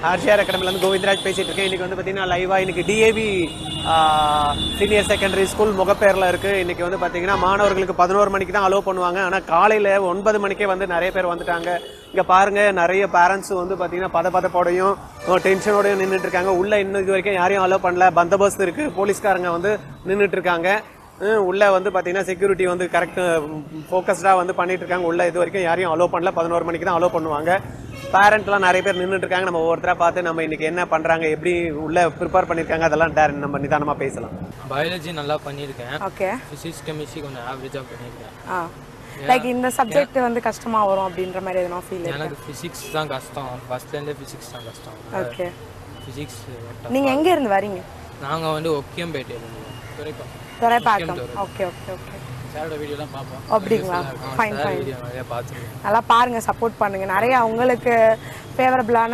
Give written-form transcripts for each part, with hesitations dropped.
RCR அகாடமிலேருந்து Govindaraj பேசிகிட்டு இருக்கேன். இன்றைக்கி வந்து பார்த்தீங்கன்னா லைவாக இன்றைக்கி டிஏவி சீனியர் செகண்டரி ஸ்கூல் முகப்பேரில் இருக்குது. இன்றைக்கி வந்து பார்த்தீங்கன்னா மாணவர்களுக்கு 11 மணிக்கு தான் அலோவ் பண்ணுவாங்க. ஆனால் காலையில் 9 மணிக்கே வந்து நிறைய பேர் வந்துட்டாங்க. இங்கே பாருங்கள், நிறைய பேரண்ட்ஸ் வந்து பார்த்தீங்கன்னா பதப்பதப்போடையும் டென்ஷனோடையும் நின்றுட்டு இருக்காங்க. உள்ளே இன்னும் இது வரைக்கும் யாரையும் அலோவ் பண்ணல. பந்தோபஸ்து இருக்குது, போலீஸ்காரங்க வந்து நின்றுட்டு இருக்காங்க. உள்ளே வந்து பார்த்தீங்கன்னா செக்யூரிட்டி வந்து கரெக்ட் ஃபோக்கஸ்டாக வந்து பண்ணிட்டு இருக்காங்க. உள்ளே இது வரைக்கும் யாரையும் அலோவ் பண்ணல. 11 மணிக்கு தான் அலோவ் பண்ணுவாங்க. பேரண்ட்லாம் நிறைய பேர் நின்றுட்டு இருக்காங்க. நம்ம ஒவ்வொருத்தராக பார்த்து நம்ம இன்னைக்கு என்ன பண்ணுறாங்க, எப்படி உள்ளே ப்ரிப்பேர் பண்ணியிருக்காங்க, அதெல்லாம் நம்ம நிதானமாக பேசலாம். பயாலஜி நல்லா பண்ணியிருக்கேன். ஓகே. ஃபிசிக்ஸ் கெமிஸ்ட்ரி கொஞ்சம் ஆவரேஜாக பண்ணியிருக்கேன். லைக் இந்த சப்ஜெக்ட் வந்து கஷ்டமா வரும் அப்படின்ற மாதிரி எதுனா ஃபீல் இருக்கு? எனக்கு ஃபிசிக்ஸ் தான் கஷ்டம். ஃபர்ஸ்ட்லேருந்தே ஃபிசிக்ஸ் தான் கஷ்டம். ஓகே. ஃபிசிக்ஸ். நீங்கள் எங்கே இருந்து வரீங்க? நாங்கள் வந்து ஒக்கியம்பேட்டையிலேருந்து துறைப்பாக்கம். Okay okay okay. சாரோட வீடியோலாம் பார்ப்போம். அப்படிங்களா? Fine fine. வீடியோ நிறைய பார்த்துருக்கேன். நல்லா பாருங்க, சப்போர்ட் பண்ணுங்க. நிறைய உங்களுக்கு ஃபேவரபிளான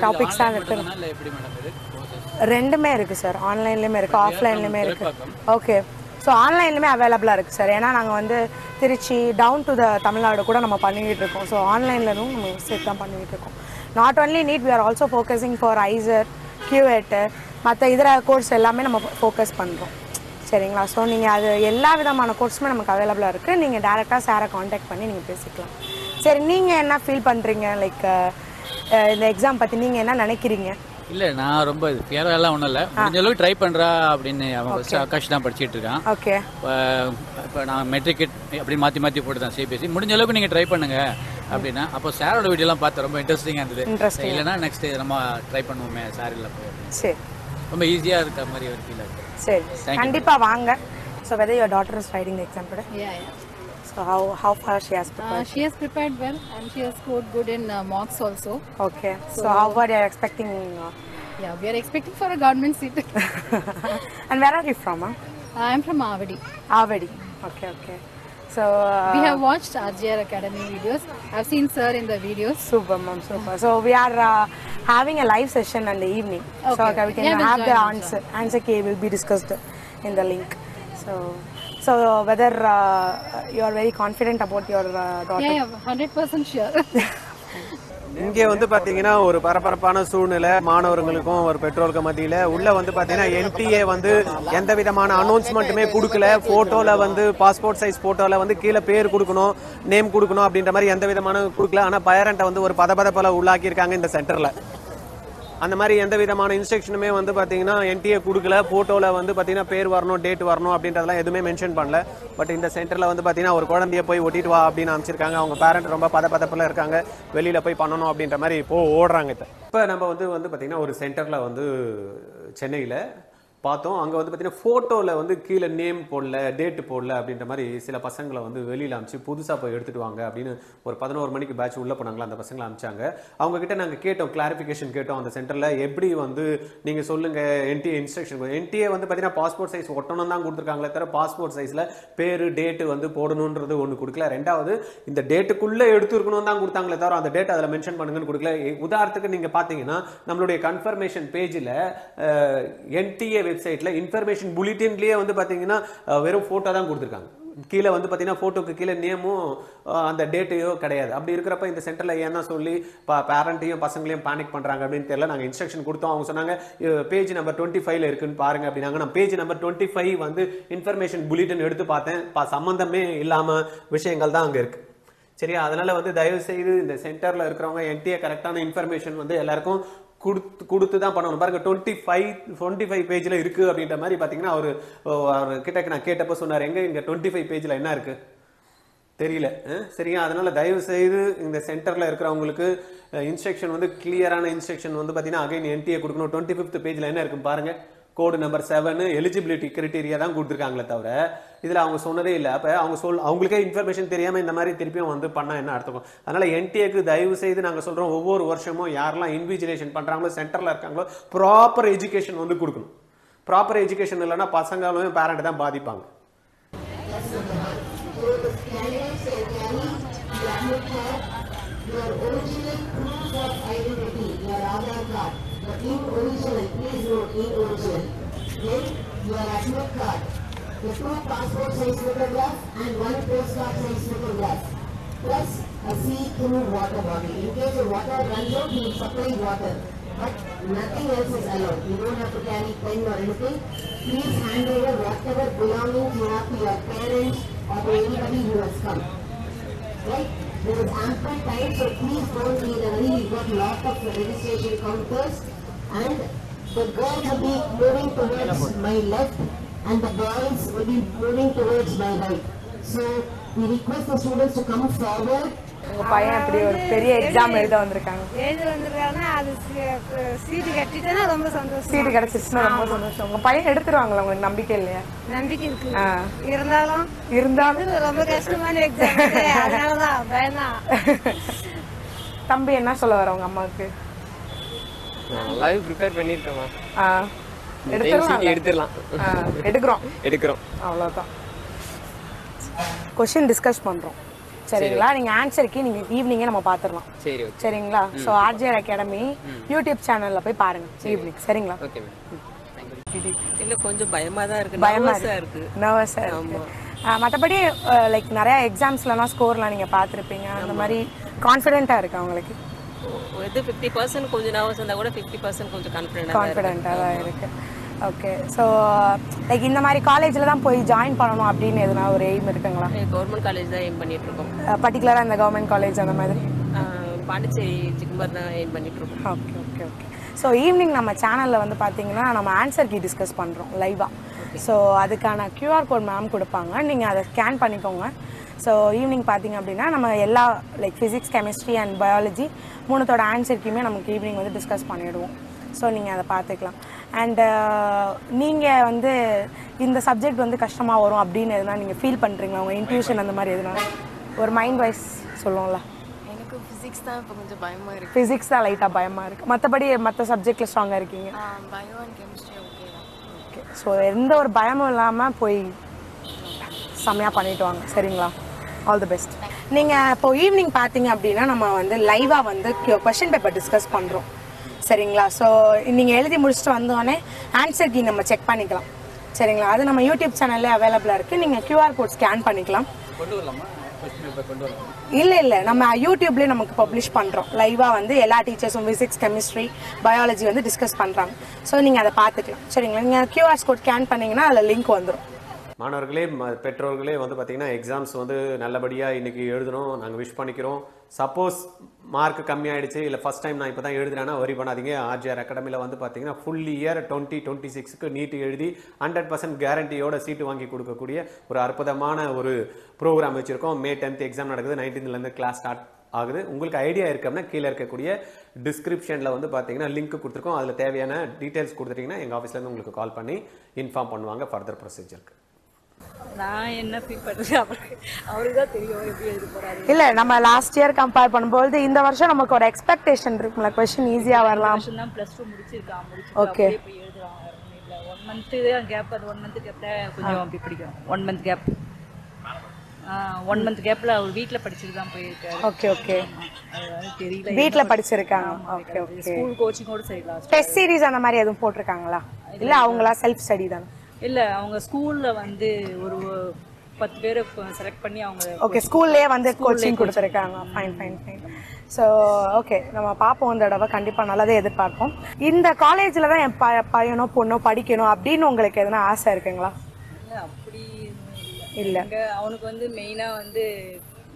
டாபிக்ஸ் தான் இருக்கு. எப்படி மேடம் இது? ரெண்டுமே இருக்குது சார். ஆன்லைன்லேயுமே இருக்குது, ஆஃப்லைன்லேயுமே இருக்குது. ஓகே. ஸோ ஆன்லைன்லேயுமே அவைலபிளாக இருக்குது சார். ஏன்னா நாங்கள் வந்து Tiruchi town to the Tamil Nadu கூட நம்ம பண்ணிக்கிட்டு இருக்கோம். ஸோ ஆன்லைன்லேயும் நம்ம சேர்த்து தான் பண்ணிக்கிட்டு இருக்கோம். Not only NEET, we are also focusing for IISER, CUET, மற்ற இதர கோர்ஸ் எல்லாமே நம்ம ஃபோக்கஸ் பண்ணுறோம். சரிங்களா? ஸோ நீங்கள் அது எல்லா விதமான கோர்ஸுமே நமக்கு அவைலபிளாக இருக்குது. நீங்கள் டேரெக்டாக சாரை காண்டாக்ட் பண்ணி நீங்கள் பேசிக்கலாம். சரி, நீங்கள் என்ன ஃபீல் பண்ணுறீங்க? லைக் இந்த எக்ஸாம் பற்றி நீங்கள் என்ன நினைக்கிறீங்க? இல்லை, நான் ரொம்ப கேரளாலாம் ஒன்றும் இல்லை, முடிஞ்ச அளவுக்கு ட்ரை பண்ணுறா அப்படின்னு. அவன் ஃபஸ்ட்டு ஆகாஷ் தான் படிச்சுட்டு இருக்கான். ஓகே. இப்போ நான் மெட்ரிகேட் அப்படி மாற்றி போட்டு தான் சிபிஎஸ்சி. முடிஞ்ச அளவுக்கு நீங்கள் ட்ரை பண்ணுங்க அப்படின்னா. அப்போ சாரோட வீடியோலாம் பார்த்தேன், ரொம்ப இன்ட்ரெஸ்டிங்காக இருந்தது. இல்லைனா நெக்ஸ்ட் நம்ம ட்ரை பண்ணுவோமே சார் இல்லை போய். சரி, ரொம்ப ஈஸியாக இருக்க மாதிரி ஒரு ஃபீல் ஆகுது. சரி, கண்டிப்பாக வாங்க. So whether your daughter is writing the exam today? Yeah. So how far she has prepared? She has prepared well and she has scored good in mocks also. Okay. So how far you are expecting? Yeah, we are expecting for a government seat. And where are you from? I am from Avadi. Avadi. Okay, okay. So we have watched RGR Academy videos. I've seen sir in the videos. Super, ma'am, super. So we are having a live session in the evening. Okay. So we can have the answer key will be discussed in the link. So whether you are very confident about your daughter? Yeah, 100% sure. இங்கே வந்து பார்த்தீங்கன்னா ஒரு பரபரப்பான சூழ்நிலை. மாணவர்களுக்கும் ஒரு பெற்றோருக்கு மத்தியில் உள்ள வந்து பார்த்தீங்கன்னா என்டிஏ வந்து எந்த விதமான அனௌன்ஸ்மெண்ட்டுமே கொடுக்கல. ஃபோட்டோவில் வந்து பாஸ்போர்ட் சைஸ் ஃபோட்டோவில் வந்து கீழே பேர் கொடுக்கணும், நேம் கொடுக்கணும் அப்படின்ற மாதிரி எந்த விதமான கொடுக்கல. ஆனால் பேரண்ட்டை வந்து ஒரு பதப்பதப்பல உள்ளாக்கியிருக்காங்க இந்த சென்டரில். அந்த மாதிரி எந்த விதமான இன்ஸ்ட்ரக்ஷனுமே வந்து பார்த்தீங்கன்னா என்டிஏ கொடுக்கல. ஃபோட்டோவில் வந்து பார்த்தீங்கன்னா பேர் வரணும், டேட் வரணும் அப்படின்றதெல்லாம் எதுவுமே மென்ஷன் பண்ணல. பட் இந்த சென்டரில் வந்து பார்த்தீங்கன்னா ஒரு குழந்தைய போய் ஒட்டிட்டு வா அப்படின்னு அமைச்சிருக்காங்க. அவங்க பேரண்ட் ரொம்ப பதப்பதப்பில் இருக்காங்க, வெளியில் போய் பண்ணணும் அப்படின்ற மாதிரி ஓடுறாங்க. இப்போ நம்ம வந்து பார்த்தீங்கன்னா ஒரு சென்டரில் வந்து சென்னையில் பார்த்தோம். அங்கே வந்து பார்த்தீங்கன்னா ஃபோட்டோவில் வந்து கீழே நேம் போடல, டேட்டு போடல அப்படின்ற மாதிரி சில பசங்களை வந்து வெளியில் அமிச்சு புதுசாக போய் எடுத்துகிட்டு வாங்க அப்படின்னு ஒரு 11 மணிக்கு பேட்ச் உள்ளே போனாங்களா, அந்த பசங்களை அமிச்சாங்க. அவங்கக்கிட்ட நாங்கள் கேட்டோம், கிளாரிஃபிகேஷன் கேட்டோம். அந்த சென்டரில் எப்படி வந்து நீங்கள் சொல்லுங்கள் என்டிஏ இன்ஸ்ட்ரக்ஷன். என்டிஏ வந்து பார்த்தீங்கன்னா பாஸ்போர்ட் சைஸ் ஒட்டணும் தான் கொடுத்துருக்காங்களே தவிர பாஸ்போர்ட் சைஸில் பேர் டேட்டு வந்து போடணுன்றது ஒன்று கொடுக்கல. ரெண்டாவது இந்த டேட்டுக்குள்ளே எடுத்துருக்கணும் தான் கொடுத்தாங்களே தவிர அந்த டேட் அதில் மென்ஷன் பண்ணுங்கன்னு கொடுக்கல. உதாரணத்துக்கு நீங்கள் பார்த்தீங்கன்னா நம்மளுடைய கன்ஃபர்மேஷன் பேஜில் என்டிஏ வெப்சைட்ல இன்ஃபர்மேஷன் புல்லட்டின்லயே வந்து பாத்தீங்கன்னா வெறும் போட்டோ தான் கொடுத்துருக்காங்க. கீழே வந்து பாத்தீங்கன்னா போட்டோக்கு கீழே நேமும் அந்த டேட்டையோ கிடையாது. அப்படி இருக்கிறப்ப இந்த சென்டர்ல ஏன்னா சொல்லி பேரண்ட்டையும் பசங்களையும் பேனிக் பண்றாங்க அப்படின்னு தெரியல. நாங்கள் இன்ஸ்ட்ரக்ஷன் கொடுத்தோம். அவங்க சொன்னாங்க பேஜ் நம்பர் 25 இருக்குன்னு பாருங்க அப்படின்னாங்க. நான் பேஜ் நம்பர் 25 வந்து இன்ஃபர்மேஷன் புல்லட்டின் எடுத்து பார்த்தேன், சம்பந்தமே இல்லாம விஷயங்கள் தான் அங்க இருக்கு. சரியா? அதனால வந்து தயவு செய்து இந்த சென்டர்ல இருக்கிறவங்க என்டிஏ கரெக்டான இன்ஃபர்மேஷன் வந்து எல்லாருக்கும் கொடுத்து தான் பண்ணணும். பாருங்க 25 பேஜில் இருக்குது அப்படின்ற மாதிரி பார்த்தீங்கன்னா அவர் கிட்ட நான் கேட்டப்போ சொன்னார், எங்கே இங்கே 25 பேஜில் என்ன இருக்குது தெரியல. சரியா? அதனால தயவு செய்து இந்த சென்டரில் இருக்கிறவங்களுக்கு இன்ஸ்ட்ரக்ஷன் வந்து கிளியரான இன்ஸ்ட்ரக்ஷன் வந்து பார்த்தீங்கன்னா அகைன் என்டிஏ கொடுக்கணும். 25th பேஜில் என்ன இருக்குன்னு பாருங்க. கோடு நம்பர் 7 எலிஜிபிலிட்டி கிரைட்டீரியா தான் கொடுத்துருக்காங்களே தவிர இதில் அவங்க சொன்னதே இல்லை. அப்போ அவங்களுக்கே இன்ஃபர்மேஷன் தெரியாமல் இந்த மாதிரி திருப்பியும் வந்து பண்ணால் என்ன அர்த்தம்? அதனால் என்டிஏக்கு தயவு செய்து நாங்கள் சொல்கிறோம், ஒவ்வொரு வருஷமும் யாரெல்லாம் இன்விஜிலேஷன் பண்ணுறாங்களோ சென்டரில் இருக்காங்களோ ப்ராப்பர் எஜுகேஷன் வந்து கொடுக்கணும். ப்ராப்பர் எஜுகேஷன் இல்லைன்னா பசங்களும் பேரண்ட் தான் பாதிப்பாங்க. Your admit card, the 2 passport size photographs and 1 postcard size photograph, plus a see-through water bottle. In case the water runs out, you supply water. but nothing else is allowed. You don't have to carry pen or anything. Please hand over whatever belongings you have to your parents or to anybody who has come. Right? There is ample time, so please don't be in a hurry. You've got lot of registration counters, and the girls will be moving towards my left and the boys will be moving towards my right. So we request the students to come forward. உங்க பையன் இப்படி ஒரு பெரிய exam எழுத வந்திருக்காங்க. அது சீட்டு கட்டிட்டா ரொம்ப சந்தோஷம். சீட்டு கிடைச்சிருச்சுன்னா ரொம்ப சந்தோஷம். உங்க பையன் எடுத்துருவாங்களா, உங்களுக்கு நம்பிக்கை இல்லையா? நம்பிக்கை இருக்கு. இருந்தாலும் ரொம்ப கஷ்டமான எக்ஸாம், அதனாலதான் பயம்தான். தம்பி என்ன சொல்ல வர உங்க அம்மாவுக்கு? நல்லாவே ப்ரிப்பேர் பண்ணிருக்கோமா? எடுக்கிறோம் அவ்வளவுதான். கொஸ்டின் டிஸ்கஸ் பண்றோம் சரிங்களா? நீங்க ஆன்சருக்கு நீங்க ஈவினிங்கே நம்ம பாத்துறலாம். சரி சரிங்களா? சோ ஆர்ஜிஆர் அகாடமி யூடியூப் சேனல்ல போய் பாருங்க ஈவினிங். சரிங்களா? Okay ma'am. இல்ல கொஞ்சம் பயமா தான் இருக்கு. நர்வஸா இருக்கு. மற்றபடி லைக் நிறைய எக்ஸாம்ஸ்லாம் ஸ்கோர்லாம் நீங்க பார்த்துருப்பீங்க. அந்த மாதிரி கான்ஃபிடென்ட்டா இருக்கு அவங்களுக்கு. இது 50% கொஞ்சம் நர்வஸ் இருந்தா கூட 50% கொஞ்சம் கான்ஃபிடென்ட்டா தான் இருக்கு. ஓகே. ஸோ லைக் இந்த மாதிரி காலேஜில் தான் போய் ஜாயின் பண்ணணும் அப்படின்னு எதுனா ஒரு எய்ம் இருக்குங்களா? கவர்மெண்ட் காலேஜ் தான் எய்ம் பண்ணிட்டு இருக்கோம். பர்டிகுலராக இந்த கவர்மெண்ட் காலேஜ் அந்த மாதிரி பாண்டிச்சேரி ஜிக்மர் தான் எய்ம் பண்ணிட்டு இருக்கோம். Okay okay okay. So evening நம்ம சேனலில் வந்து பார்த்தீங்கன்னா நம்ம ஆன்சர் கீ டிஸ்கஸ் பண்ணுறோம் லைவாக. ஸோ அதுக்கான கியூஆர் கோட் மேம் கொடுப்பாங்க, நீங்கள் அதை ஸ்கேன் பண்ணிக்கோங்க. ஸோ ஈவினிங் பார்த்தீங்க அப்படின்னா நம்ம எல்லா like physics, chemistry and biology மூணுத்தோட ஆன்சர்க்குமே நமக்கு ஈவினிங் வந்து டிஸ்கஸ் பண்ணிவிடுவோம். ஸோ நீங்கள் அதை பார்த்துக்கலாம். அண்டு நீங்கள் வந்து இந்த சப்ஜெக்ட் வந்து கஷ்டமாக வரும் அப்படின்னு எதுனா நீங்கள் ஃபீல் பண்ணுறீங்களா? உங்கள் இன்ட்யூஷன் அந்த மாதிரி எதுனா ஒரு மைண்ட் வைஸ் சொல்லுவோம்ல? எனக்கு ஃபிசிக்ஸ் தான் இப்போ கொஞ்சம் பயமாக இருக்குது. ஃபிசிக்ஸ் தான் லைட்டாக பயமாக இருக்குது. மற்றபடி மற்ற சப்ஜெக்டில் ஸ்ட்ராங்காக இருக்கீங்க? பயோ அண்ட் கெமிஸ்ட்ரி ஓகே தான். ஓகே. ஸோ எந்த ஒரு பயமும் இல்லாமல் போய் செம்மையாக பண்ணிட்டு வாங்க. சரிங்களா? All the best. நீங்கள் இப்போ ஈவினிங் பார்த்தீங்க அப்படின்னா நம்ம வந்து லைவாக வந்து கொஷின் பேப்பர் டிஸ்கஸ் பண்ணுறோம். சரிங்களா? ஸோ நீங்கள் எழுதி முடிச்சுட்டு வந்தோடனே ஆன்சர் கீ நம்ம செக் பண்ணிக்கலாம். சரிங்களா? அது நம்ம யூடியூப் சேனல்லே அவைலபிளாக இருக்குது. நீங்கள் கியூஆர் கோட் ஸ்கேன் பண்ணிக்கலாம். இல்லை நம்ம யூடியூப்லேயே நமக்கு பப்ளிஷ் பண்ணுறோம். லைவாக வந்து எல்லா டீச்சர்ஸும் ஃபிசிக்ஸ், கெமிஸ்ட்ரி, பயாலஜி வந்து டிஸ்கஸ் பண்ணுறாங்க. ஸோ நீங்கள் அதை பார்த்துக்கலாம். சரிங்களா? நீங்கள் கியூஆர் கோட் ஸ்கேன் பண்ணிங்கன்னா அதில் லிங்க் வந்துடும். மாணவர்களே, பெற்றோர்களே வந்து பார்த்தீங்கன்னா எக்ஸாம்ஸ் வந்து நல்லபடியாக இன்றைக்கி எழுதணும். நாங்கள் விஷ் பண்ணிக்கிறோம். சப்போஸ் மார்க் கம்மியாயிடுச்சு, இல்லை ஃபஸ்ட் டைம் நான் இப்போ தான் எழுதுறேன்னா வரி பண்ணாதீங்க. ஆர்ஜிஆர் அகாடமியில் வந்து பார்த்தீங்கன்னா ஃபுல் இயர் 2026க்கு நீட்டு எழுதி 100% கேரண்டியோட சீட்டு வாங்கி கொடுக்கக்கூடிய ஒரு அற்புதமான ஒரு ப்ரோக்ராம் வச்சுருக்கோம். May 10th எக்ஸாம் நடக்குது. 19th கிளாஸ் ஸ்டார்ட் ஆகுது. உங்களுக்கு ஐடியா இருக்கு அப்படின்னா கீழே இருக்கக்கூடிய டிஸ்கிரிப்ஷனில் வந்து பார்த்தீங்கன்னா லிங்க் கொடுத்துருக்கோம். அதில் தேவையான டீட்டெயில்ஸ் கொடுத்துட்டிங்கன்னா எங்கள் ஆஃபீஸ்லேருந்து உங்களுக்கு கால் பண்ணி இன்ஃபார்ம் பண்ணுவாங்க ஃபர்தர் ப்ரொசீஜருக்கு. நான் என்ன ஃபீல் பண்ணுறேன், அவருக்கு தான் தெரியும் எப்படி எழுத போறாரு. இல்லை, நம்ம லாஸ்ட் இயர் கம்பேர் பண்ணும்போது இந்த வருஷம் நமக்கு ஒரு எக்ஸ்பெக்டேஷன் இருக்கும்ல, கொஸ்டின் ஈஸியாக வரலாம். +2 முடிச்சிருக்கான். ஓகே. போய் எழுதுறாங்க. இல்லை 1 மந்த் கேப், அது 1 மந்த் கேப்பில் கொஞ்சம் அப்படி பிடிக்கும். 1 மந்த் கேப் 1 மந்த் கேப்பில் அவர் வீட்டில் படிச்சுட்டு தான் போயிருக்காரு. Okay okay. தெரியல, வீட்டில் படிச்சிருக்காங்க. Okay okay. ஸ்கூல் கோச்சிங்கோடு சரி. டெஸ்ட் சீரிஸ் அந்த மாதிரி எதுவும் போட்டிருக்காங்களா? இல்லை அவங்களா செல்ஃப் ஸ்டடி தானே? இல்லை, அவங்க ஸ்கூலில் வந்து ஒரு 10 பேரை செலக்ட் பண்ணி அவங்க ஓகே ஸ்கூல்லேயே வந்து கோச்சிங் கொடுத்துருக்காங்க. Fine fine fine. So okay, நம்ம பார்ப்போம். இந்த தடவை கண்டிப்பாக நல்லதே எதிர்பார்ப்போம். இந்த காலேஜில் தான் என் பையனோ பொண்ணோ படிக்கணும் அப்படின்னு உங்களுக்கு எதனா ஆசை இருக்குங்களா? இல்லை, அப்படி இல்லை. அவனுக்கு வந்து மெயினாக வந்து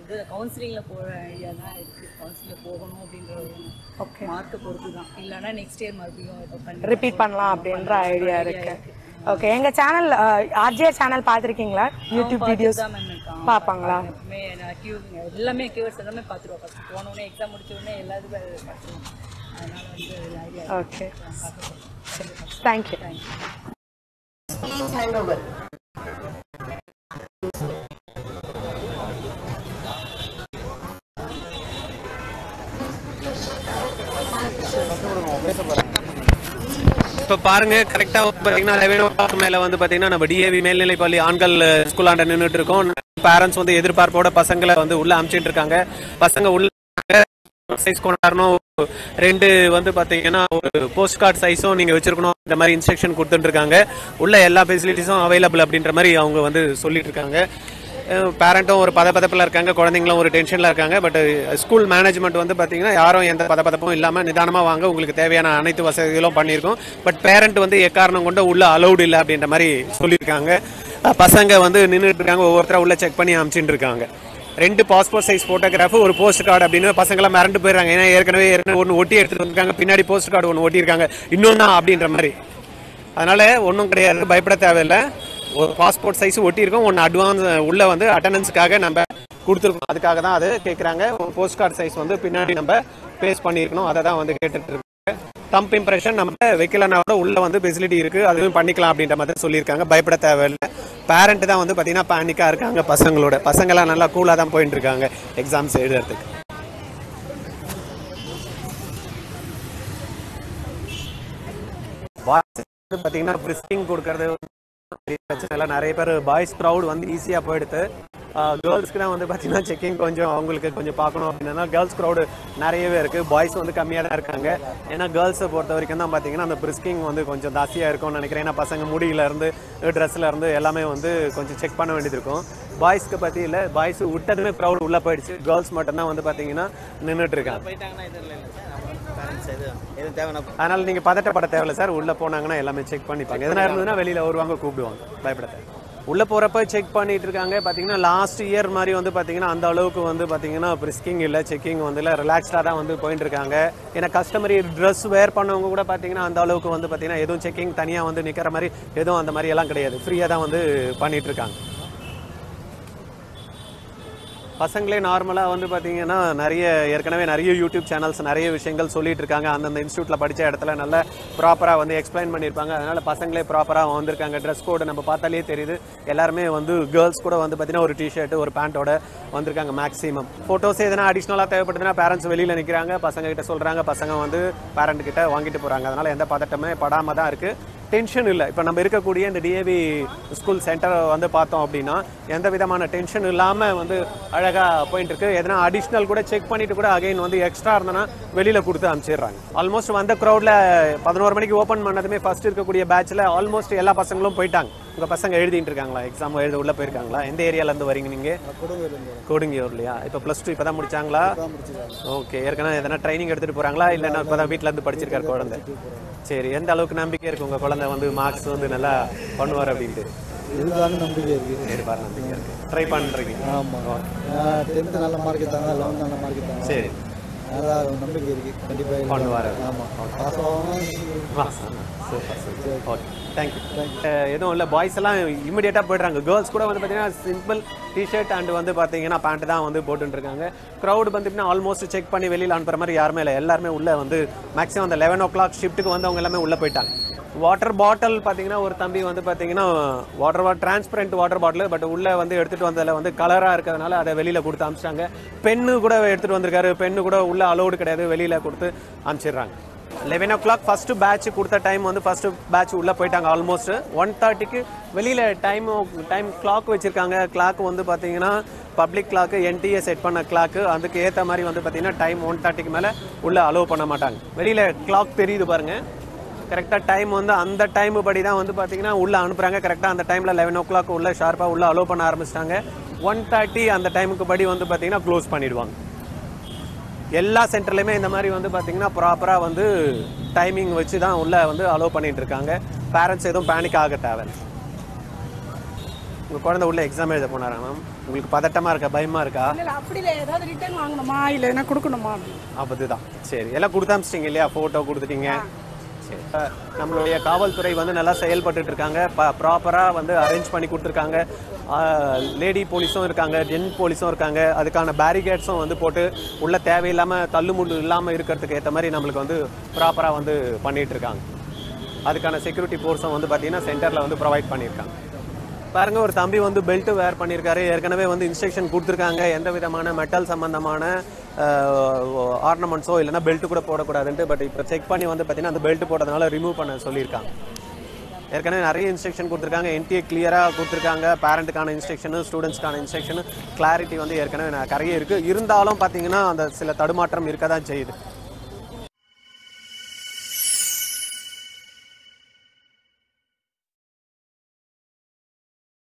இது கவுன்சிலிங்கில் போகிற ஐடியா தான் இருக்குது. கவுன்சிலிங்கில் போகணும் அப்படின்ற ஓகே மார்க்கை பொறுத்து தான். இல்லைன்னா நெக்ஸ்ட் இயர் மறுபடியும் ரிப்பீட் பண்ணலாம் அப்படின்ற ஐடியா இருக்கு. ஓகே. எங்கள் சேனல் ஆர்ஜிஆர் சேனல் பார்த்துருக்கீங்களா? யூடியூப் வீடியோஸ் பார்ப்பாங்களா? எல்லாமே கீவேர்ட்ஸ் எல்லாமே பார்த்துருவோம். ஃபஸ்ட்டு போனோடனே எக்ஸாம் முடிச்சோடனே எல்லாத்துக்கும் பார்த்துருவோம். அதனால் வந்து ஐடியா. Okay, thank you. இப்போ பாருங்க, கரெக்டாக பார்த்தீங்கன்னா 11 மேலே வந்து பார்த்தீங்கன்னா நம்ம டிஏவி மேல்நிலைப்பள்ளி ஆண்கள் ஸ்கூலாண்ட நின்றுட்டு இருக்கோம். பேரண்ட்ஸ் வந்து எதிர்பார்ப்போட பசங்களை வந்து உள்ள அனுப்பிச்சிட்டு இருக்காங்க. பசங்க உள்ள சைஸ் கொண்டாடணும். 2 வந்து பார்த்தீங்கன்னா ஒரு போஸ்ட் கார்டு சைஸும் நீங்கள் வச்சிருக்கணும். இந்த மாதிரி இன்ஸ்ட்ரக்ஷன் கொடுத்துட்டு இருக்காங்க. உள்ள எல்லா ஃபெசிலிட்டிஸும் அவைலபிள் அப்படின்ற மாதிரி அவங்க வந்து சொல்லிட்டு இருக்காங்க. பேரண்ட்டும் ஒரு பதப்பதப்பில் இருக்காங்க, குழந்தைங்களும் ஒரு டென்ஷனில் இருக்காங்க. பட் ஸ்கூல் மேனேஜ்மெண்ட் வந்து பார்த்தீங்கன்னா யாரும் எந்த பதப்பதப்பும் இல்லாமல் நிதானமாக வாங்க, உங்களுக்கு தேவையான அனைத்து வசதிகளும் பண்ணியிருக்கோம். பட் பேரண்ட் வந்து எக்காரணம் கொண்டு உள்ள அலௌடு இல்லை அப்படின்ற மாதிரி சொல்லியிருக்காங்க. பசங்க வந்து நின்றுட்டு இருக்காங்க, ஒவ்வொருத்தராக உள்ள செக் பண்ணி அனுப்பிச்சுட்டு இருக்காங்க. 2 பாஸ்போர்ட் சைஸ் ஃபோட்டோகிராஃபு, ஒரு போஸ்ட் கார்டு அப்படின்னு பசங்களாம் மிரண்டு போயிடுறாங்க. ஏன்னா ஏற்கனவே ஒன்று ஒட்டி எடுத்துகிட்டு வந்திருக்காங்க, பின்னாடி போஸ்ட் கார்டு ஒன்று ஒட்டியிருக்காங்க, இன்னொன்னா அப்படின்ற மாதிரி. அதனால் ஒன்றும் கிடையாது, பயப்பட தேவையில்லை. ஒரு பாஸ்போர்ட் சைஸ் ஒட்டியிருக்கோம், ஒன்று அட்வான்ஸ் உள்ள வந்து அட்டண்டன்ஸுக்காக நம்ம கொடுத்துருக்கோம். அதுக்காக தான் அது கேட்குறாங்க. போஸ்ட் கார்டு சைஸ் வந்து பின்னாடி நம்ம பேஸ் பண்ணியிருக்கணும், அதை தான் வந்து கேட்டுட்டு இருக்காங்க. தம்ப் இம்ப்ரெஷன் நம்ம வைக்கலன்னா கூட உள்ள வந்து ஃபெசிலிட்டி இருக்குது, அதுவும் பண்ணிக்கலாம் அப்படின்ற மாதிரி சொல்லியிருக்காங்க. பயப்பட தேவையில்லை. பேரண்ட் தான் வந்து பார்த்தீங்கன்னா பேனிக்காக இருக்காங்க. பசங்களாம் நல்லா கூலாக தான் போயிட்டு இருக்காங்க எக்ஸாம்ஸ் எழுதுறதுக்கு. பார்த்தீங்கன்னா பிரிஸ்கிங் கொடுக்கறது பிரச்சனை இல்லை. நிறைய பேர் பாய்ஸ் க்ரௌட் வந்து ஈஸியாக போயிடுது. கேர்ள்ஸ்க்கு தான் வந்து பார்த்தீங்கன்னா செக்கிங் கொஞ்சம் அவங்களுக்கு கொஞ்சம் பார்க்கணும் அப்படின்னா கேர்ள்ஸ் க்ரௌடு நிறையவே இருக்குது. பாய்ஸ் வந்து கம்மியாக தான் இருக்காங்க. ஏன்னா கேர்ள்ஸை பொறுத்த வரைக்கும் தான் பார்த்தீங்கன்னா அந்த பிரிஸ்கிங் வந்து கொஞ்சம் ஜாஸ்தியாக இருக்கும்னு நினைக்கிறேன். ஏன்னா பசங்க முடியிலேருந்து ட்ரெஸ்லேருந்து எல்லாமே வந்து கொஞ்சம் செக் பண்ண வேண்டியது இருக்கும். பாய்ஸ்க்கு பற்றி இல்லை, பாய்ஸ் விட்டதுமே க்ரௌட் உள்ளே போயிடுச்சு. கேர்ள்ஸ் மட்டும்தான் வந்து பார்த்தீங்கன்னா நின்றுட்டு இருக்காங்க. அதனால நீங்க பதட்டப்பட தேவையில்ல சார். உள்ள போனாங்கன்னா எல்லாமே செக் பண்ணிப்பாங்க. எதனா இருந்ததுன்னா வெளியில வருவாங்க, கூப்பிடுவாங்க. பயப்பட தேவை. உள்ள போறப்ப செக் பண்ணிட்டு இருக்காங்க. பாத்தீங்கன்னா லாஸ்ட் இயர் மாதிரி வந்து பாத்தீங்கன்னா அந்த அளவுக்கு வந்து பாத்தீங்கன்னா பிரிஸ்கிங் இல்ல, செக்கிங் வந்து இல்ல, ரிலாக்ஸ்டா தான் வந்து போயிட்டு இருக்காங்க. ஏன்னா கஸ்டமரி ட்ரெஸ் வேர் பண்ணவங்க கூட பாத்தீங்கன்னா அந்த அளவுக்கு வந்து பாத்தீங்கன்னா எதுவும் செக்கிங் தனியா வந்து நிக்கிற மாதிரி எதுவும் அந்த மாதிரி எல்லாம் கிடையாது. ஃப்ரீயா தான் வந்து பண்ணிட்டு இருக்காங்க. பசங்களே நார்மலாக வந்து பார்த்தீங்கன்னா ஏற்கனவே நிறைய யூடியூப் சேனல்ஸ் நிறைய விஷயங்கள் சொல்லிட்டு இருக்காங்க. அந்தந்த இன்ஸ்டியூட்டில் படித்த இடத்துல நல்ல ப்ராப்பராக வந்து எக்ஸ்பிளைன் பண்ணியிருப்பாங்க. அதனால் பசங்களே ப்ராப்பராக வந்திருக்காங்க. ட்ரெஸ் கோடு நம்ம பார்த்தாலே தெரியுது. எல்லாருமே வந்து கேர்ள்ஸ் கூட வந்து பார்த்தீங்கன்னா ஒரு டிஷர்ட்டு ஒரு பேண்ட்டோட வந்திருக்காங்க மேக்ஸிமம். ஃபோட்டோஸ் எதனா அடிஷ்னலாக தேவைப்படுதுன்னா பேரண்ட்ஸ் வெளியில் நிற்கிறாங்க, பசங்க கிட்ட சொல்கிறாங்க, பசங்க வந்து பேரண்ட் கிட்ட வாங்கிட்டு போகிறாங்க. அதனால் எந்த பதட்டமே படாமல் தான் இருக்குது. டென்ஷன் இல்லை. இப்போ நம்ம இருக்கக்கூடிய இந்த டிஏவி ஸ்கூல் சென்டரை வந்து பார்த்தோம் அப்படின்னா எந்த விதமான டென்ஷன் இல்லாமல் வந்து அழகாக போயிட்டு இருக்கு. எதனா அடிஷ்னல் கூட செக் பண்ணிட்டு கூட அகைன் வந்து எக்ஸ்ட்ரா இருந்தனா வெளியில் கொடுத்து அனுப்பிச்சிடுறாங்க. ஆல்மோஸ்ட் வந்த க்ரௌடில் 11 மணிக்கு ஓப்பன் பண்ணதுமே ஃபர்ஸ்ட் இருக்கக்கூடிய பேட்சில் ஆல்மோஸ்ட் எல்லா பசங்களும் போயிட்டாங்க. உங்கள் பசங்க எழுதிட்டு இருக்காங்களா? எக்ஸாம் எழுத உள்ளே போயிருக்காங்களா? எந்த ஏரியாலேருந்து வரீங்க நீங்கள்? கொடுங்கியூர்லையா? இப்போ +2 இப்போ தான் முடிச்சாங்களா? ஓகே. ஏற்கனவே எதனா ட்ரைனிங் எடுத்துகிட்டு போகிறாங்களா இல்லைன்னா இப்போ தான் வீட்டிலேருந்து படிச்சிருக்காரு குழந்தை? சரி. எந்த அளவுக்கு நம்பிக்கை இருக்குது உங்கள் குழந்தை வந்து மார்க்ஸ் வந்து நல்லா பண்ணுவார் அப்படின்ட்டு? நம்பிக்கை இருக்குது. நம்பிக்கை இருக்குது. ட்ரை பண்ணுறீங்க? ஆமாம். 10th நல்ல மார்க் எடுத்தாங்க, 11th நல்ல மார்க் எடுத்தாங்க. சரி. அதான் நம்பிக்கை இருக்குது, கண்டிப்பாக பண்ணுவார். ஆமாம். பாஸ் ஆகும். Super super. Okay, thank you. எதுவும் இல்லை, பாய்ஸ் எல்லாம் இமிடியேட்டாக போய்ட்றாங்க. கேர்ள்ஸ் கூட வந்து பார்த்தீங்கன்னா சிம்பிள் டிஷர்ட் அண்ட் வந்து பார்த்தீங்கன்னா பேண்ட் தான் வந்து போட்டுருக்காங்க. க்ரௌடு வந்து ஆல்மோஸ்ட் செக் பண்ணி வெளியில் அனுப்புற மாதிரி யாருமே இல்லை. எல்லாருமே உள்ளே வந்து மேக்ஸிமம் அந்த 11 o'clock ஷிஃப்ட்டுக்கு வந்து அவங்க எல்லாமே உள்ளே போயிட்டாங்க. வாட்டர் பாட்டில் பார்த்தீங்கன்னா ஒரு தம்பி வந்து பார்த்தீங்கன்னா டிரான்ஸ்பரண்ட் வாட்டர் பாட்டில், பட் உள்ளே வந்து எடுத்துகிட்டு வந்ததில் வந்து கலராக இருக்கிறதுனால அதை வெளியில் கொடுத்து அனுப்பிச்சிட்டாங்க. பெண்ணு கூட எடுத்துகிட்டு வந்திருக்காரு, பெண்ணு கூட உள்ளே அலோடு கிடையாது, வெளியில் கொடுத்து அனுப்பிச்சிடுறாங்க. 11 o'clock ஃபர்ஸ்ட் பேட்ச் கொடுத்த டைம் வந்து ஃபர்ஸ்ட் பேட்ச் உள்ளே போயிட்டாங்க. ஆல்மோஸ்ட் 1:30க்கு வெளியில் டைம் கிளாக் வச்சுருக்காங்க. கிளாக் வந்து பார்த்தீங்கன்னா பப்ளிக் கிளாக்கு, என்டிஏ செட் பண்ண கிளாக்கு, அதுக்கு ஏற்ற மாதிரி வந்து பார்த்தீங்கன்னா டைம் 1:30க்கு மேலே உள்ளே அலோவ் பண்ண மாட்டாங்க. வெளியில் கிளாக் தெரியுது பாருங்கள், கரெக்டாக டைம் வந்து அந்த டைம் படி தான் வந்து பார்த்தீங்கன்னா உள்ளே அனுப்புகிறாங்க. கரெக்டாக அந்த டைமில் 11 o'clock உள்ள ஷார்ப்பாக உள்ளே அலோவ் பண்ண ஆரம்பிச்சிட்டாங்க. 1:30 அந்த டைமுக்கு படி வந்து பார்த்தீங்கன்னா க்ளோஸ் பண்ணிடுவாங்க. எல்லா சென்டர்லையுமே இந்த மாதிரி வந்து பார்த்தீங்கன்னா ப்ராப்பராக வந்து டைமிங் வச்சு தான் உள்ளே வந்து அலோவ் பண்ணிட்டு இருக்காங்க. பேரண்ட்ஸ் எதுவும் பேனிக் ஆக தேவையில்லை. உங்கள் குழந்தை உள்ள எக்ஸாம் எழுத போனாரா மேம்? உங்களுக்கு பதட்டமாக இருக்கா, பயமாக இருக்கா? அப்படி இல்லை, ஏதாவது ரிட்டர்ன் வாங்கணுமா இல்லை என்ன கொடுக்கணுமா? அதுதான். சரி, எல்லாம் கொடுத்து அனுப்பிச்சிட்டிங்க இல்லையா? ஃபோட்டோ கொடுத்துட்டீங்க. சரி, நம்மளுடைய காவல்துறை வந்து நல்லா செயல்பட்டு இருக்காங்க. ப்ராப்பராக வந்து அரேஞ்ச் பண்ணி கொடுத்துருக்காங்க. லேடி போலீஸும் இருக்காங்க, ஜென் போலீஸும் இருக்காங்க. அதுக்கான பேரிகேட்ஸும் வந்து போட்டு உள்ள தேவையில்லாமல் தள்ளுமுள்ளு இல்லாமல் இருக்கிறதுக்கு ஏற்ற மாதிரி நம்மளுக்கு வந்து ப்ராப்பராக வந்து பண்ணிகிட்டு இருக்காங்க. அதுக்கான செக்யூரிட்டி ஃபோர்ஸும் வந்து பார்த்திங்கன்னா சென்டரில் வந்து ப்ரொவைட் பண்ணியிருக்காங்க. பாருங்கள், ஒரு தம்பி வந்து பெல்ட்டு வேர் பண்ணியிருக்காரு. ஏற்கனவே வந்து இன்ஸ்ட்ரக்ஷன் கொடுத்துருக்காங்க, எந்த விதமான மெட்டல் சம்மந்தமான ஆர்னமெண்ட்ஸோ இல்லைனா பெல்ட்டு கூட போடக்கூடாதுன்ட்டு. பட் இப்போ செக் பண்ணி வந்து பார்த்திங்கன்னா அந்த பெல்ட் போட்டதுனால ரிமூவ் பண்ண சொல்லியிருக்காங்க. ஏற்கனவே நிறைய இன்ஸ்ட்ரக்ஷன் கொடுத்துருக்காங்க, என்டிஏ கிளியராக கொடுத்துருக்காங்க. பேரண்ட்டுக்கான இன்ஸ்ட்ரக்ஷனு, ஸ்டூடெண்ட்ஸ்க்கான இன்ஸ்ட்ரக்ஷனு, கிளாரிட்டி வந்து ஏற்கனவே நிறைய இருக்குது. இருந்தாலும் பார்த்தீங்கன்னா அந்த சில தடுமாற்றம் இருக்க தான் செய்யுது.